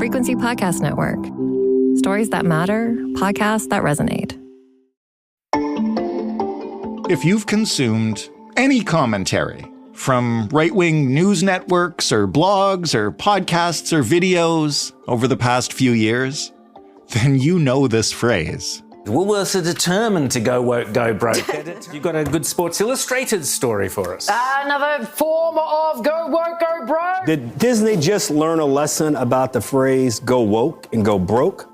Frequency Podcast Network. Stories that matter, podcasts that resonate. If you've consumed any commentary from right-wing news networks or blogs or podcasts or videos over the past few years, then you know this phrase. Woolworths are determined to go woke, go broke. You've got a good Sports Illustrated story for us. Another form of go woke, go broke. Did Disney just learn a lesson about the phrase go woke and go broke?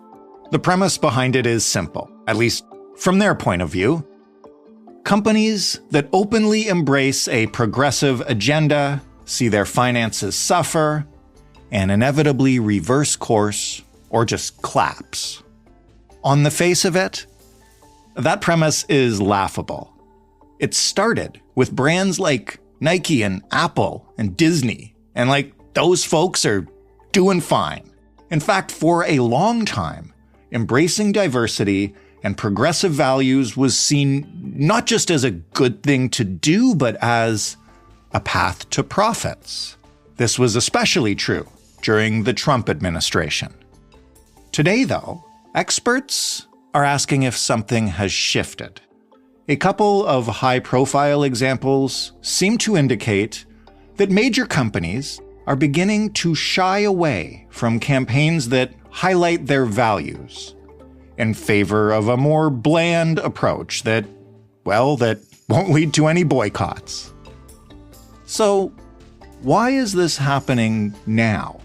The premise behind it is simple, at least from their point of view. Companies that openly embrace a progressive agenda see their finances suffer and inevitably reverse course or just collapse. On the face of it, that premise is laughable. It started with brands like Nike and Apple and Disney, and those folks are doing fine. In fact, for a long time, embracing diversity and progressive values was seen not just as a good thing to do, but as a path to profits. This was especially true during the Trump administration. Today, though, experts are asking if something has shifted. A couple of high-profile examples seem to indicate that major companies are beginning to shy away from campaigns that highlight their values in favor of a more bland approach that won't lead to any boycotts. So, why is this happening now?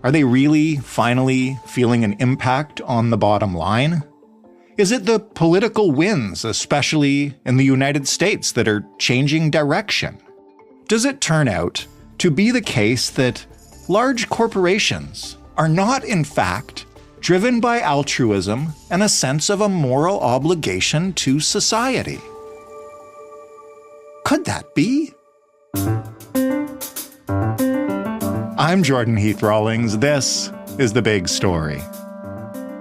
Are they really finally feeling an impact on the bottom line? Is it the political winds, especially in the United States, that are changing direction? Does it turn out to be the case that large corporations are not, in fact, driven by altruism and a sense of a moral obligation to society? Could that be? I'm Jordan Heath Rawlings. This is The Big Story.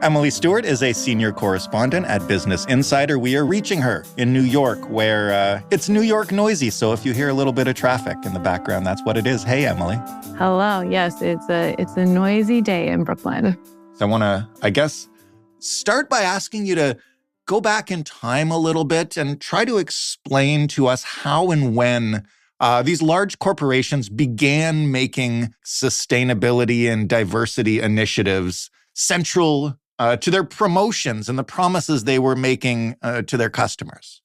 Emily Stewart is a senior correspondent at Business Insider. We are reaching her in New York, where it's New York noisy. So if you hear a little bit of traffic in the background, that's what it is. Hey, Emily. Hello. Yes, it's a noisy day in Brooklyn. So I want to, start by asking you to go back in time a little bit and try to explain to us how and when these large corporations began making sustainability and diversity initiatives central to their promotions and the promises they were making to their customers.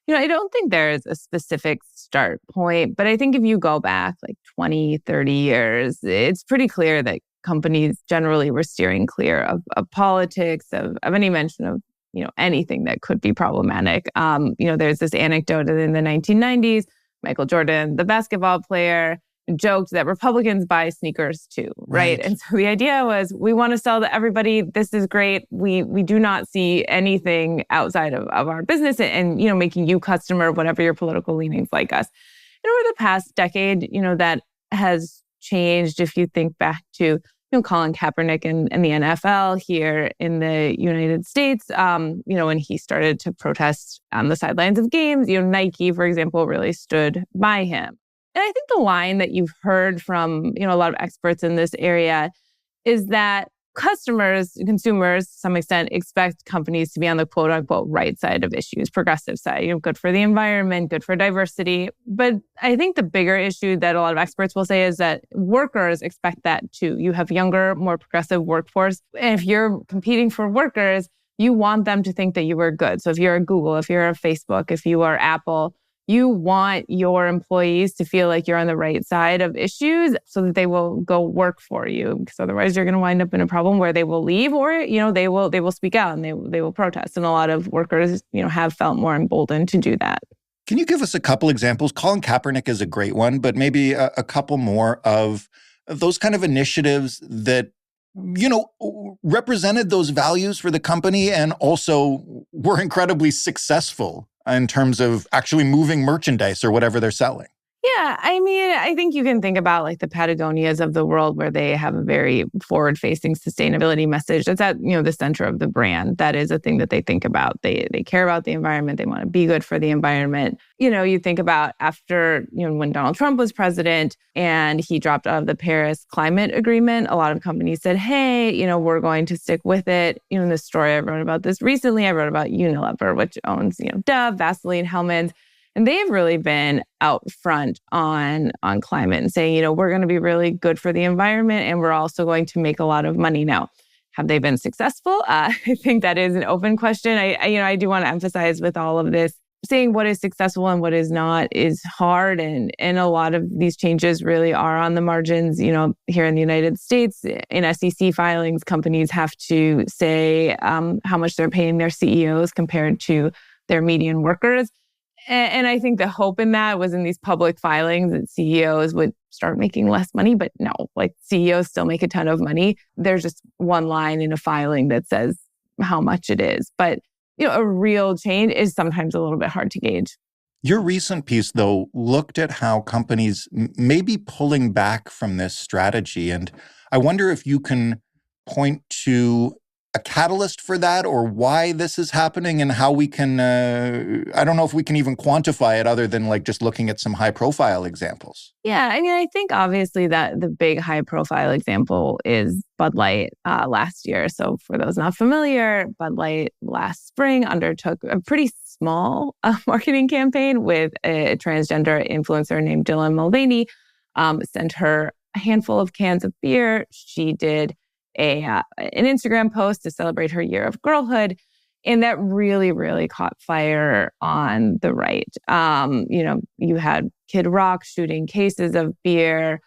I don't think there's a specific start point, but I think if you go back 20, 30 years, it's pretty clear that companies generally were steering clear of politics, of any mention of, anything that could be problematic. There's this anecdote in the 1990s, Michael Jordan, the basketball player, joked that Republicans buy sneakers too, right? And so the idea was, we want to sell to everybody. This is great. We do not see anything outside of our business and making you customer, whatever your political leanings like us. And over the past decade, that has changed. If you think back to Colin Kaepernick and the NFL here in the United States, when he started to protest on the sidelines of games, Nike, for example, really stood by him. And I think the line that you've heard from, a lot of experts in this area is that consumers, to some extent, expect companies to be on the quote unquote right side of issues, progressive side, good for the environment, good for diversity. But I think the bigger issue that a lot of experts will say is that workers expect that too. You have younger, more progressive workforce. And if you're competing for workers, you want them to think that you are good. So if you're a Google, if you're a Facebook, if you are Apple, you want your employees to feel like you're on the right side of issues so that they will go work for you. Because otherwise you're going to wind up in a problem where they will leave or, they will speak out and they will protest. And a lot of workers, have felt more emboldened to do that. Can you give us a couple examples? Colin Kaepernick is a great one, but maybe a couple more of those kind of initiatives that, represented those values for the company and also were incredibly successful in terms of actually moving merchandise or whatever they're selling. Yeah, I mean, I think you can think about like the Patagonias of the world where they have a very forward-facing sustainability message. That's at, the center of the brand. That is a thing that they think about. They care about the environment. They want to be good for the environment. You think about after, when Donald Trump was president and he dropped out of the Paris climate agreement, a lot of companies said, hey, we're going to stick with it. In the story I wrote about this recently, I wrote about Unilever, which owns, Dove, Vaseline, Hellmann's. And they've really been out front on climate and saying, we're going to be really good for the environment and we're also going to make a lot of money. Now, have they been successful? I think that is an open question. I do want to emphasize with all of this, saying what is successful and what is not is hard. And a lot of these changes really are on the margins. Here in the United States, in SEC filings, companies have to say how much they're paying their CEOs compared to their median workers. And I think the hope in that was in these public filings that CEOs would start making less money. But no, CEOs still make a ton of money. There's just one line in a filing that says how much it is. But, a real change is sometimes a little bit hard to gauge. Your recent piece, though, looked at how companies may be pulling back from this strategy. And I wonder if you can point to a catalyst for that or why this is happening and how we can, I don't know if we can even quantify it other than just looking at some high profile examples. Yeah, I mean, I think obviously that the big high profile example is Bud Light last year. So for those not familiar, Bud Light last spring undertook a pretty small marketing campaign with a transgender influencer named Dylan Mulvaney, sent her a handful of cans of beer. She did an Instagram post to celebrate her year of girlhood. And that really, really caught fire on the right. You had Kid Rock shooting cases of beer.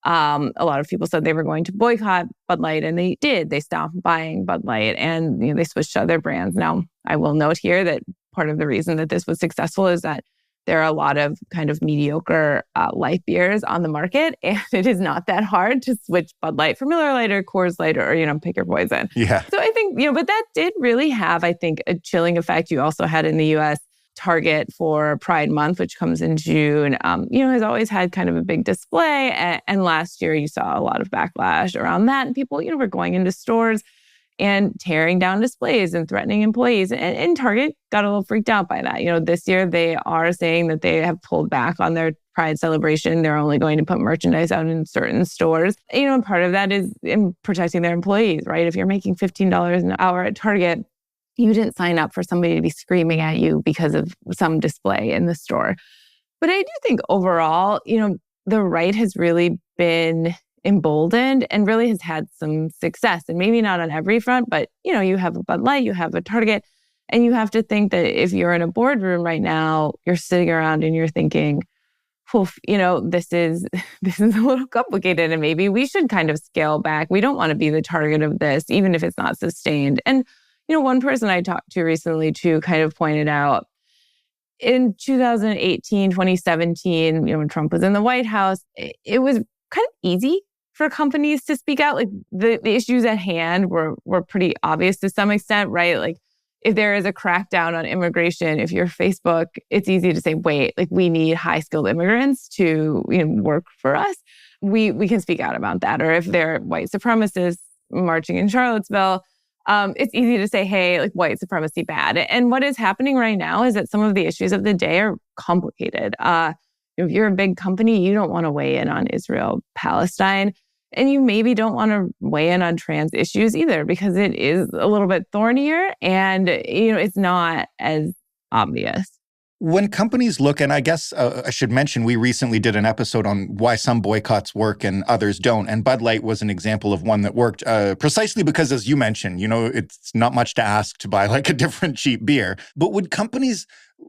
A lot of people said they were going to boycott Bud Light, and they did. They stopped buying Bud Light, and they switched to other brands. Now, I will note here that part of the reason that this was successful is that there are a lot of kind of mediocre light beers on the market, and it is not that hard to switch Bud Light for Miller Lite or Coors Light or pick your poison. Yeah. So I think, but that did really have, I think, a chilling effect. You also had in the U.S. Target for Pride Month, which comes in June, has always had kind of a big display. And last year you saw a lot of backlash around that. And people, were going into stores and tearing down displays and threatening employees. And Target got a little freaked out by that. This year they are saying that they have pulled back on their Pride celebration. They're only going to put merchandise out in certain stores. And part of that is in protecting their employees, right? If you're making $15 an hour at Target, you didn't sign up for somebody to be screaming at you because of some display in the store. But I do think overall, the right has really been emboldened and really has had some success. And maybe not on every front, but, you have a Bud Light, you have a Target, and you have to think that if you're in a boardroom right now, you're sitting around and you're thinking, this is a little complicated and maybe we should kind of scale back. We don't want to be the target of this, even if it's not sustained. And, one person I talked to recently too kind of pointed out in 2018, 2017, when Trump was in the White House, it was kind of easy for companies to speak out. The issues at hand were pretty obvious to some extent, right? If there is a crackdown on immigration, if you're Facebook, it's easy to say, wait, we need high-skilled immigrants to work for us. We can speak out about that. Or if they're white supremacists marching in Charlottesville, it's easy to say, hey, white supremacy bad. And what is happening right now is that some of the issues of the day are complicated. If you're a big company, you don't want to weigh in on Israel, Palestine. And you maybe don't want to weigh in on trans issues either because it is a little bit thornier and, it's not as obvious. When companies look, and I guess I should mention, we recently did an episode on why some boycotts work and others don't. And Bud Light was an example of one that worked precisely because, as you mentioned, it's not much to ask to buy a different cheap beer. But would companies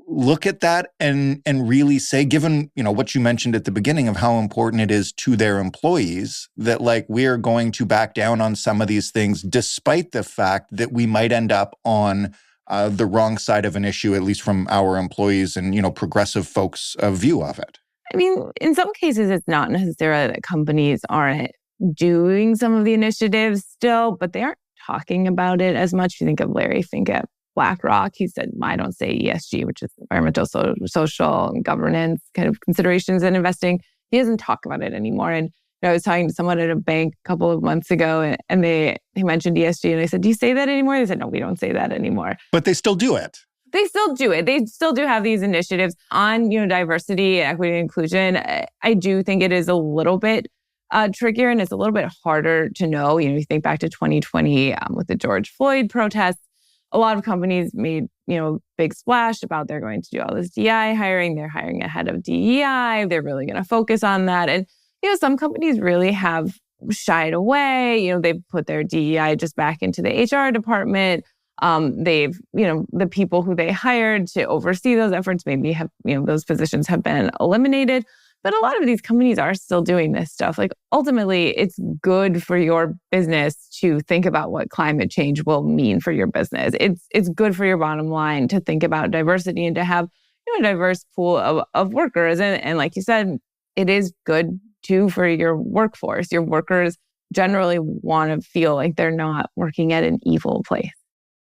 look at that and really say, given, what you mentioned at the beginning of how important it is to their employees, that we are going to back down on some of these things, despite the fact that we might end up on the wrong side of an issue, at least from our employees and, progressive folks' view of it? I mean, in some cases, it's not necessarily that companies aren't doing some of the initiatives still, but they aren't talking about it as much. You think of Larry Fink at BlackRock. He said, I don't say ESG, which is environmental, social, and governance kind of considerations in investing. He doesn't talk about it anymore. And I was talking to someone at a bank a couple of months ago, and they mentioned ESG, and I said, do you say that anymore? They said, no, we don't say that anymore. But they still do it. They still do it. They still do have these initiatives on, diversity, equity, and inclusion. I do think it is a little bit trickier, and it's a little bit harder to know. You think back to 2020 with the George Floyd protests, a lot of companies made, big splash about they're going to do all this DEI hiring. They're hiring ahead of DEI. They're really going to focus on that. And, some companies really have shied away. They've put their DEI just back into the HR department. They've, the people who they hired to oversee those efforts maybe have, those positions have been eliminated. But a lot of these companies are still doing this stuff. Like, ultimately, it's good for your business to think about what climate change will mean for your business. It's good for your bottom line to think about diversity and to have a diverse pool of workers. And like you said, it is good too for your workforce. Your workers generally want to feel like they're not working at an evil place.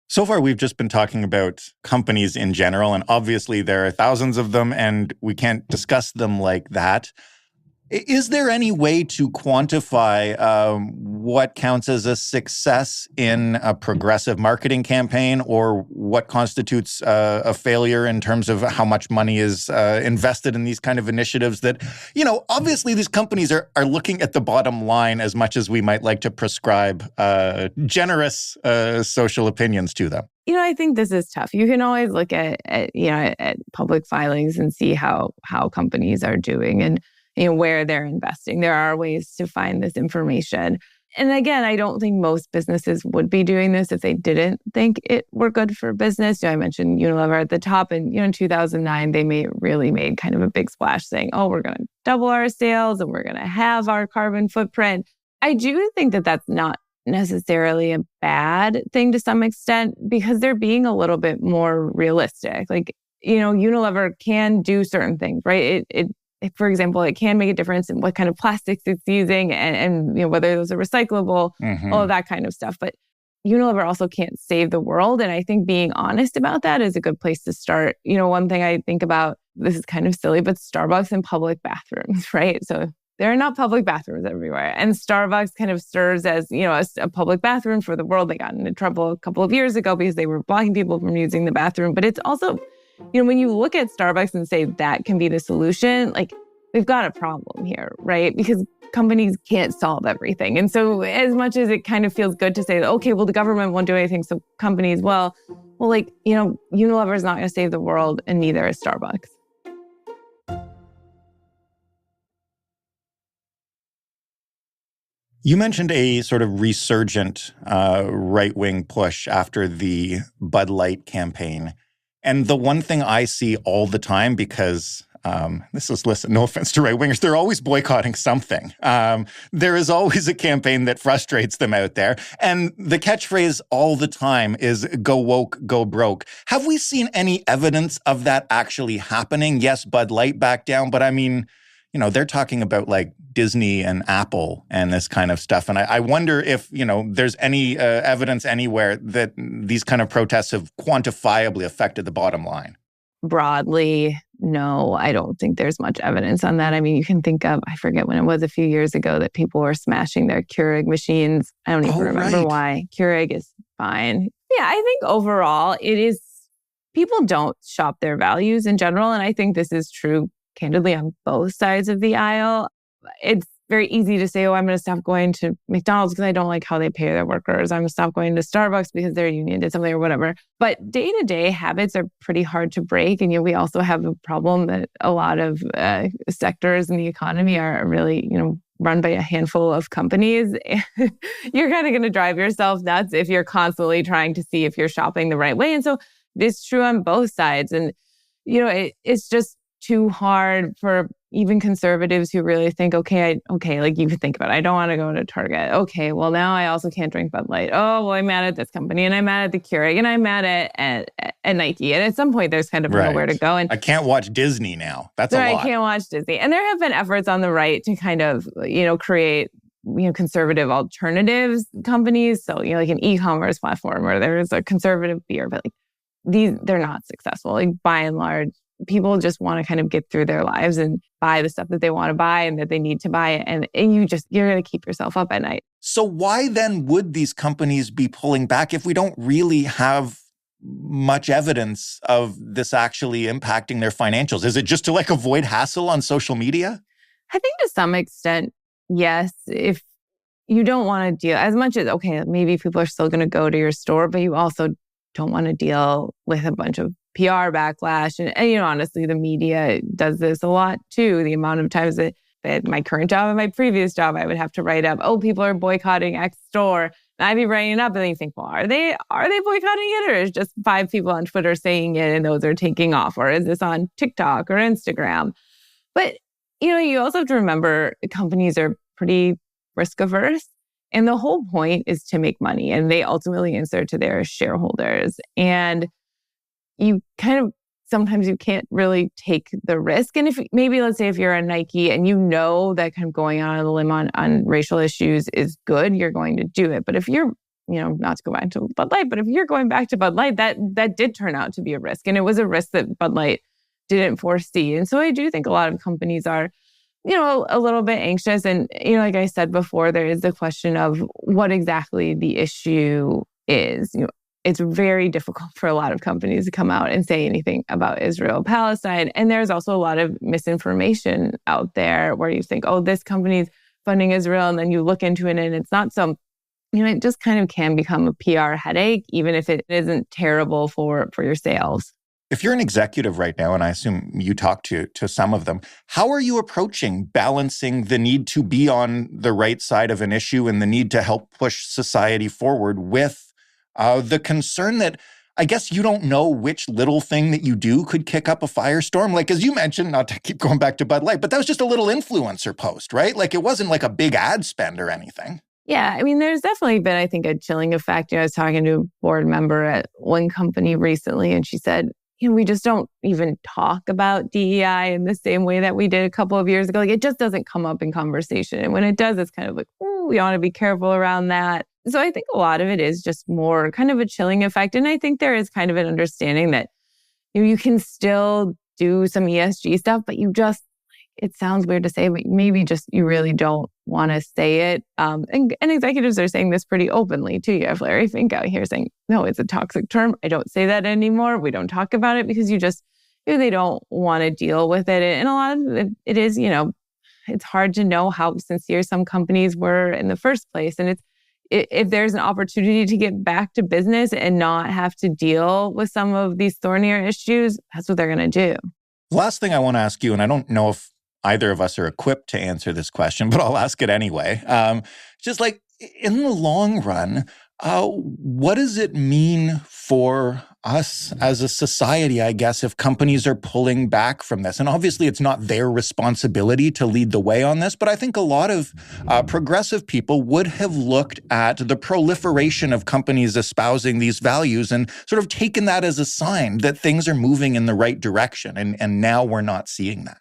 So far, we've just been talking about companies in general, and obviously there are thousands of them, and we can't discuss them like that. Is there any way to quantify what counts as a success in a progressive marketing campaign, or what constitutes a failure in terms of how much money is invested in these kind of initiatives that, obviously these companies are looking at the bottom line as much as we might like to prescribe generous social opinions to them? I think this is tough. You can always look at public filings and see how companies are doing and where they're investing. There are ways to find this information. And again, I don't think most businesses would be doing this if they didn't think it were good for business. I mentioned Unilever at the top, and in 2009, they really made kind of a big splash saying, oh, we're going to double our sales and we're going to have our carbon footprint. I do think that that's not necessarily a bad thing to some extent, because they're being a little bit more realistic. Like, Unilever can do certain things, right? For example, it can make a difference in what kind of plastics it's using and whether those are recyclable, all of that kind of stuff. But Unilever also can't save the world. And I think being honest about that is a good place to start. One thing I think about, this is kind of silly, but Starbucks and public bathrooms, right? So there are not public bathrooms everywhere. And Starbucks kind of serves as, a public bathroom for the world. They got into trouble a couple of years ago because they were blocking people from using the bathroom. But it's also, when you look at Starbucks and say that can be the solution, like, we've got a problem here, right? Because companies can't solve everything. And so as much as it kind of feels good to say, okay, well, the government won't do anything, so companies will. Well, Unilever is not going to save the world, and neither is Starbucks. You mentioned a sort of resurgent right-wing push after the Bud Light campaign. And the one thing I see all the time, because no offense to right-wingers, they're always boycotting something. There is always a campaign that frustrates them out there. And the catchphrase all the time is go woke, go broke. Have we seen any evidence of that actually happening? Yes, Bud Light backed down, but I mean, they're talking about like Disney and Apple and this kind of stuff. And I wonder if, there's any evidence anywhere that these kind of protests have quantifiably affected the bottom line. Broadly, no, I don't think there's much evidence on that. I mean, you can think of, I forget when it was a few years ago that people were smashing their Keurig machines. I don't even remember why. Keurig is fine. Yeah, I think overall people don't shop their values in general. And I think this is true, candidly, on both sides of the aisle. It's very easy to say, I'm going to stop going to McDonald's because I don't like how they pay their workers. I'm going to stop going to Starbucks because their union did something or whatever. But day-to-day habits are pretty hard to break. And we also have a problem that a lot of sectors in the economy are really, run by a handful of companies. You're kind of going to drive yourself nuts if you're constantly trying to see if you're shopping the right way. And so it's true on both sides. And, it's just too hard for even conservatives who really think, okay, like you could think about it. I don't want to go to Target. Okay, well, now I also can't drink Bud Light. Oh, well, I'm mad at this company, and I'm mad at the Keurig, and I'm mad at Nike. And at some point, there's kind of nowhere to go. And I can't watch Disney now. That's a lot. I can't watch Disney. And there have been efforts on the right to kind of, create, conservative alternatives companies. So, like an e-commerce platform where there's a conservative beer, but like they're not successful. Like by and large, people just want to kind of get through their lives and buy the stuff that they want to buy and that they need to buy. And you're going to keep yourself up at night. So why then would these companies be pulling back if we don't really have much evidence of this actually impacting their financials? Is it just to avoid hassle on social media? I think to some extent, yes. If you don't want to deal as much as, okay, maybe people are still going to go to your store, but you also don't want to deal with a bunch of PR backlash. And honestly, the media does this a lot too. The amount of times that at my current job and my previous job, I would have to write up, people are boycotting X store. And I'd be writing it up and then you think, well, are they boycotting it? Or is just 5 people on Twitter saying it and those are taking off? Or is this on TikTok or Instagram? But, you also have to remember companies are pretty risk averse. And the whole point is to make money. And they ultimately answer to their shareholders. And you sometimes you can't really take the risk. And let's say if you're a Nike and that kind of going on a limb on racial issues is good, you're going to do it. But if you're, not to go back to Bud Light, but if you're going back to Bud Light, that did turn out to be a risk. And it was a risk that Bud Light didn't foresee. And so I do think a lot of companies are, a little bit anxious. And, like I said before, there is the question of what exactly the issue is. It's very difficult for a lot of companies to come out and say anything about Israel-Palestine. And there's also a lot of misinformation out there where you think, this company's funding Israel. And then you look into it and it's not so, it just kind of can become a PR headache, even if it isn't terrible for your sales. If you're an executive right now, and I assume you talk to some of them, how are you approaching balancing the need to be on the right side of an issue and the need to help push society forward with the concern that I guess you don't know which little thing that you do could kick up a firestorm? As you mentioned, not to keep going back to Bud Light, but that was just a little influencer post, right? It wasn't a big ad spend or anything. Yeah, there's definitely been, I think, a chilling effect. I was talking to a board member at one company recently, and she said, we just don't even talk about DEI in the same way that we did a couple of years ago. It just doesn't come up in conversation. And when it does, it's kind of we want to be careful around that. So I think a lot of it is just more kind of a chilling effect. And I think there is kind of an understanding that you can still do some ESG stuff, but you just, it sounds weird to say, but maybe just you really don't want to say it. And executives are saying this pretty openly too. You have Larry Fink out here saying, no, it's a toxic term. I don't say that anymore. We don't talk about it because they don't want to deal with it. And a lot of it is, it's hard to know how sincere some companies were in the first place. And if there's an opportunity to get back to business and not have to deal with some of these thornier issues, that's what they're going to do. Last thing I want to ask you, and I don't know if either of us are equipped to answer this question, but I'll ask it anyway. Just in the long run, what does it mean for us as a society, I guess, if companies are pulling back from this? And obviously, it's not their responsibility to lead the way on this, but I think a lot of progressive people would have looked at the proliferation of companies espousing these values and sort of taken that as a sign that things are moving in the right direction. And now we're not seeing that.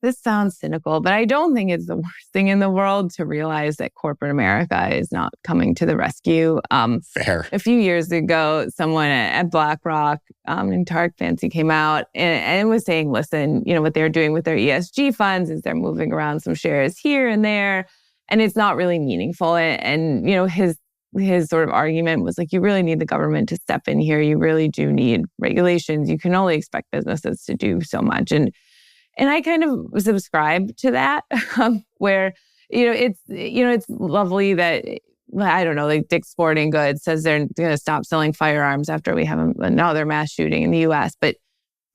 This sounds cynical, but I don't think it's the worst thing in the world to realize that corporate America is not coming to the rescue. Fair. A few years ago, someone at BlackRock named Tarek Fancy came out and was saying, listen, what they're doing with their ESG funds is they're moving around some shares here and there, and it's not really meaningful. And his sort of argument was you really need the government to step in here. You really do need regulations. You can only expect businesses to do so much. And I kind of subscribe to that, where, it's lovely that, I don't know, Dick's Sporting Goods says they're going to stop selling firearms after we have another mass shooting in the U.S. But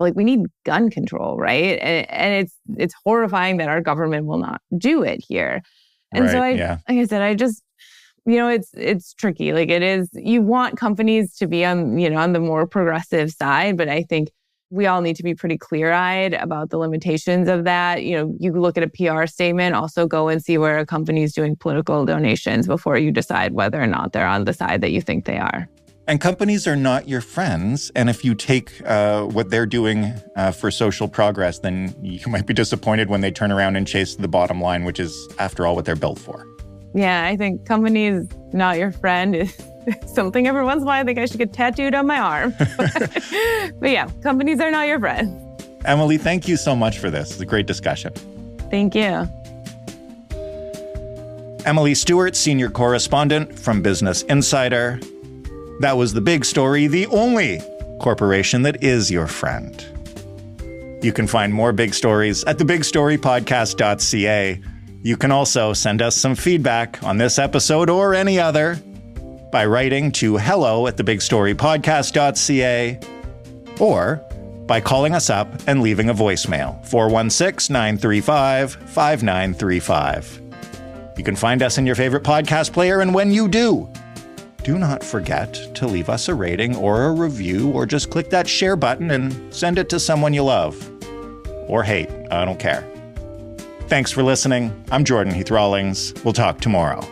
we need gun control, right? And it's horrifying that our government will not do it here. And so like I said, I just, it's tricky. It is, you want companies to be on the more progressive side, but I think we all need to be pretty clear-eyed about the limitations of that. You look at a PR statement, also go and see where a company's doing political donations before you decide whether or not they're on the side that you think they are. And companies are not your friends. And if you take what they're doing for social progress, then you might be disappointed when they turn around and chase the bottom line, which is, after all, what they're built for. Yeah, I think companies not your friend is something every once in a while I think I should get tattooed on my arm. But yeah, companies are not your friend. Emily, thank you so much for this. It's a great discussion. Thank you. Emily Stewart, senior correspondent from Business Insider. That was The Big Story, the only corporation that is your friend. You can find more big stories at thebigstorypodcast.ca. You can also send us some feedback on this episode or any other by writing to hello@thebigstorypodcast.ca or by calling us up and leaving a voicemail, 416-935-5935. You can find us in your favorite podcast player, and when you do not forget to leave us a rating or a review, or just click that share button and send it to someone you love. Or hate, I don't care. Thanks for listening. I'm Jordan Heath Rawlings. We'll talk tomorrow.